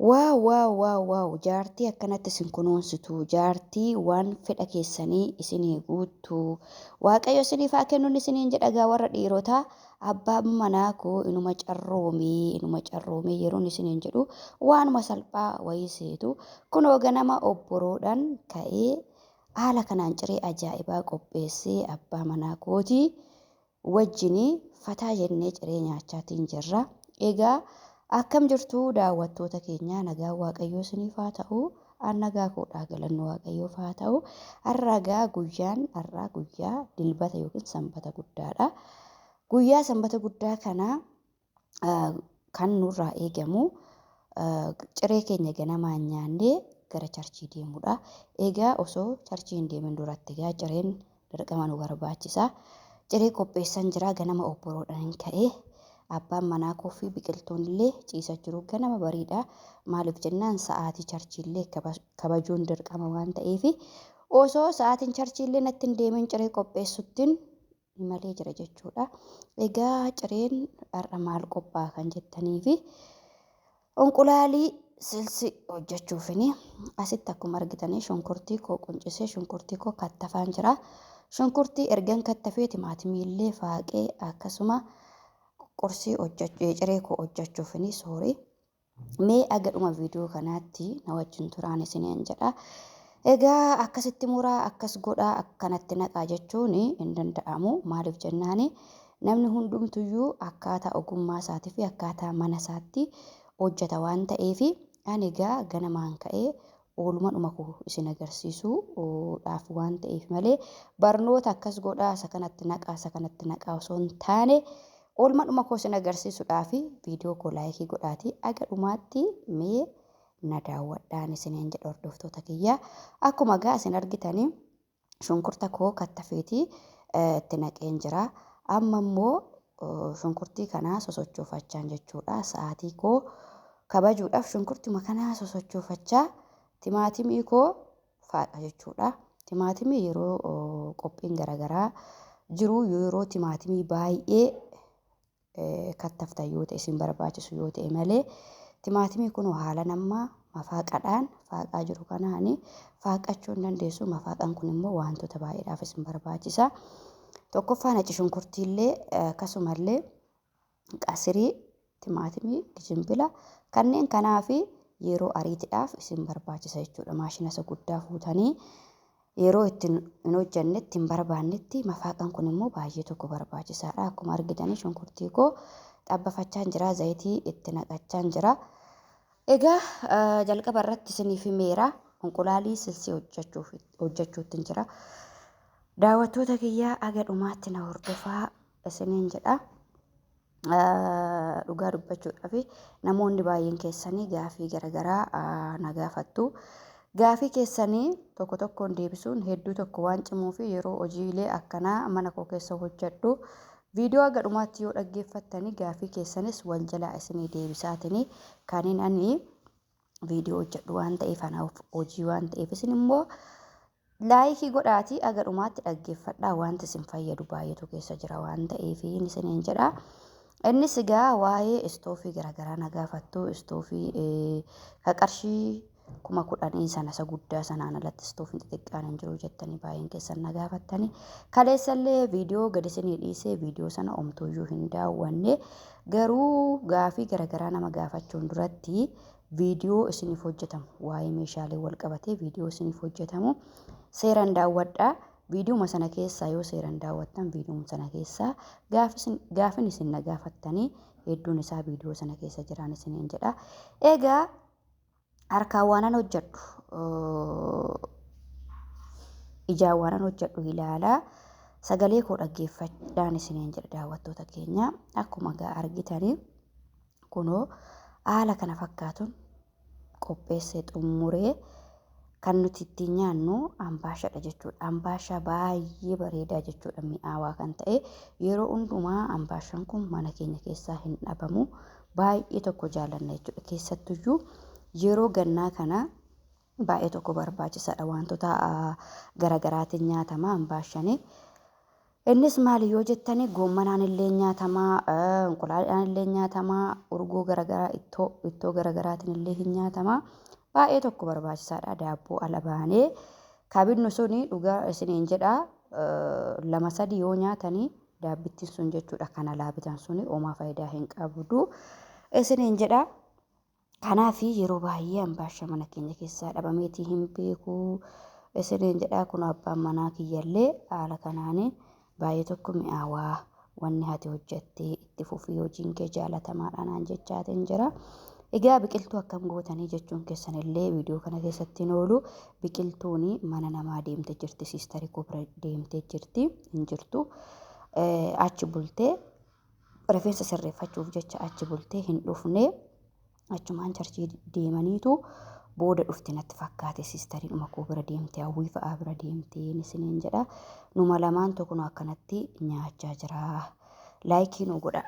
Waaw jaartii akkanatti isin kunuunsitu jaartii waan fedha keessanii isinii guuttu waaqayyo isiniif haa kennuun isiniin jedhagaa warra dhiirotaa abbaan manaa koo inuma carroomee yeroon isiniin jedhu waanuma salphaa wayiseetu kunoo ganama obboroodhaan ka'ee haala kanaan ciree ajaa'ibaa qopheessee abbaa manaa kootii wajjinii fataa jennee ciree nyaachaatiin jirra. Egaa akkam jirtuu daawwattoota keenya nagaa waaqayyoo isiniif haa ta'u nagaa koodhaa galanni waaqayyoof haa ta'u har'aa guyyaa dilbata yookiin sanbata guddaadha. Guyyaa sanbata guddaa kana kan nurraa eegamu ciree keenya ganamaan nyaannee gara charchii deemudha. Egaa osoo charchii hin deemin duratti egaa cireen dirqama nu barbaachisa. Ciree qopheessan jira ganama obboroodhaan ka'ee. Abbaan manaa koo fi biqiltuun illee ciisa jiru ganama bariidha. Maaliif jennaan sa'aatii charchiillee kabajuun dirqama waan ta'eef osoo sa'aatiin charchiillee natti hin deemin ciree qopheessuttiin malee jira jechuudha. Egaa cireen har'a maal qophaa'a kan jettanii fi onqulaalii silsi hojjechuufini asitti akkuma argitanii shunkurtii koo quncisee shunkurtii koo kattafaan jira. Shunkurtii ergan kattafee timaatimii illee faaqee akkasuma qorsii ciree koo hojjechuufini soorii mee agadhuma viidiyoo kanaatti na wajjin turaan isiniin jedha. Egaa akkasitti muraa akkas godhaa akkanatti naqaa jechuun hin danda'amu. Maaliif jennaan namni hundumtuyyuu akkaataa ogummaa isaatii fi akkaataa mana isaatti hojjeta waan ta'eef ani egaa ganamaan ka'ee ooluma koo isin agarsiisuudhaaf waan ta'eef malee barnoota akkas godhaa isa kanatti naqaa osoo hin taane ooluma koo isin agarsiisuudhaaf viidiyoo koo laayikii godhaatii aga dhumaatti mee na daawwadhaan isiniin jedha hordoftoota kiyyaa. Akkuma egaa isin argitanii shunkurta koo kattafeetii itti naqeen jira. Amma immoo shunkurtii kanaa sosochoofachaan jechuudha. Sa'aatii koo kabajuudhaaf shunkurtii kanaa sosochoofachaa timaatimii koo faaqa jechuudha. Timaatimii yeroo qophiin garaagaraa jiru yeroo timaatimii baay'ee kattaftan yoo ta'e isin barbaachisu yoo ta'e malee timaatimii kun haala namaa mafaaqadhaan faaqaa jiru kanaan faaqachuu hin dandeessu. Mafaaqaan kun immoo wantoota baay'eedhaaf isin barbaachisa. Tokkoffaa nacci shunkurtiillee akkasumallee qasirii timaatimii gijimbila kanneen kanaa fi yeroo ariitiidhaaf isin barbaachisa jechuudha. Maashina isa guddaa fuutanii yeroo ittiin hin hojjannetti hin barbaannetti mafaaqaan kun immoo baay'ee tokko barbaachisaadha. Akkuma argitanii shunkurtii koo xabbafachaan jira zayitii itti naqachaan jira. Egaa jalqaba irratti isiniif himeera onqulaalii silsii hojjechuutti jira. Daawwattoota kiyyaa aga dhumaatti na hordofaa isiniin jedha. Dhugaa dubbachuudhaaf namoonni baay'een keessanii gaafii garaagaraa na gaafattu. Gaafii keessanii tokko tokkoon deebisuun hedduu tokko waan cimuu fi yeroo hojiilee akkanaa mana koo keessa hojjedhu viidiyoo aga dhumaatti yoo dhaggeeffattanii gaafii keessanis wal jalaa isinii deebisaatiin kanin ani viidiyoo hojjedhu waan ta'eef anaaf hojii waan ta'eef isin immoo laayikii godhaatii aga dhumaatti dhaggeeffadhaa wanti isin fayyadu baay'eetu keessa jira waan ta'eef isiniin jedha. Innis egaa waa'ee istoofii garaagaraa na gaafattu istoofii qarshii 10,000 sana isa guddaa sanaan alatti istoofiin xixiqqaan hin jiru jettanii baay'een keessan na gaafattanii kaleessallee viidiyoo gadi isinii dhiisee viidiyoo sana omtuuyyuu hin daawwanne garuu gaafii garaagaraa nama gaafachuun duratti viidiyoo isiniif hojjetamu waa'ee meeshaalee wal qabatee viidiyoo isiniif hojjetamu seeraan daawwadhaa. Viidiyoo sana keessaa yoo seeraan daawwattan viidiyoo sana keessaa gaafin isin na gaafattanii hedduun isaa viidiyoo sana keessa jiraan isiniin jedha. Egaa harkaan waanan hojjedhu ijaan waanan hojjedhu ilaalaa sagalee koo dhaggeeffadhaan isiniin jedha daawwattoota keenya. Akkuma egaa argitanii kunoo haala kana fakkaatuun qopheessee xumuree kan nuti ittiin nyaannu ambaashadha jechuudha. Ambaashaa baay'ee bareedaa jechuudha mi'aawaa kan ta'e yeroo hundumaa ambaashaan kun mana keenya keessaa hin dhabamu baay'ee tokko jaallanna jechuudha. Keessattuyyuu yeroo gannaa kana baay'ee tokko barbaachisaadha wantoota garaagaraatiin nyaatama ambaashaan Innis maali yoo jettani goommanaan illee nyaatamaa, inqulaalaan illee nyaatamaa, urgoo garagaraa ittoo garagaraatiin illee hin nyaatamaa. Baay'ee tokko barbaachisaadha daabboo ala baanee. Kabinnu suni dhugaa isiniin jedha 2-3 yoo nyaatanii daabbittiin sun jechuudha kana laabitan suni homaa faayidaa hin qabdu isiniin jedha. Kanaaf yeroo baay'ee ambaasha mana keenya keessaa dhabameetii hin beeku isiniin jedha. Kun abbaan manaa kiyyallee haala kanaanii baay'ee tokko mi'aawaa wanni ati hojjettee itti fufii hojiin kee jaalatamaadhaan jechaatiin jira. Egaa biqiltuu akkam gootanii jechuun keessanillee viidiyoo kana keessatti hin oolu. Biqiltuun mana namaa deemtee jirti, siistarii koo bira deemtee jirti hin jirtu. Achi bultee rifeensa sirreeffachuuf jecha achi bultee hin dhufne achumaan charchii deemaniitu booda dhufti natti fakkaate siistarii dhuma koo bira deemtee hawwii fa'aa bira deemtee isiniin jedha. Numa lamaan tokko akkanatti nyaachaa jira. Laayikii nu godha.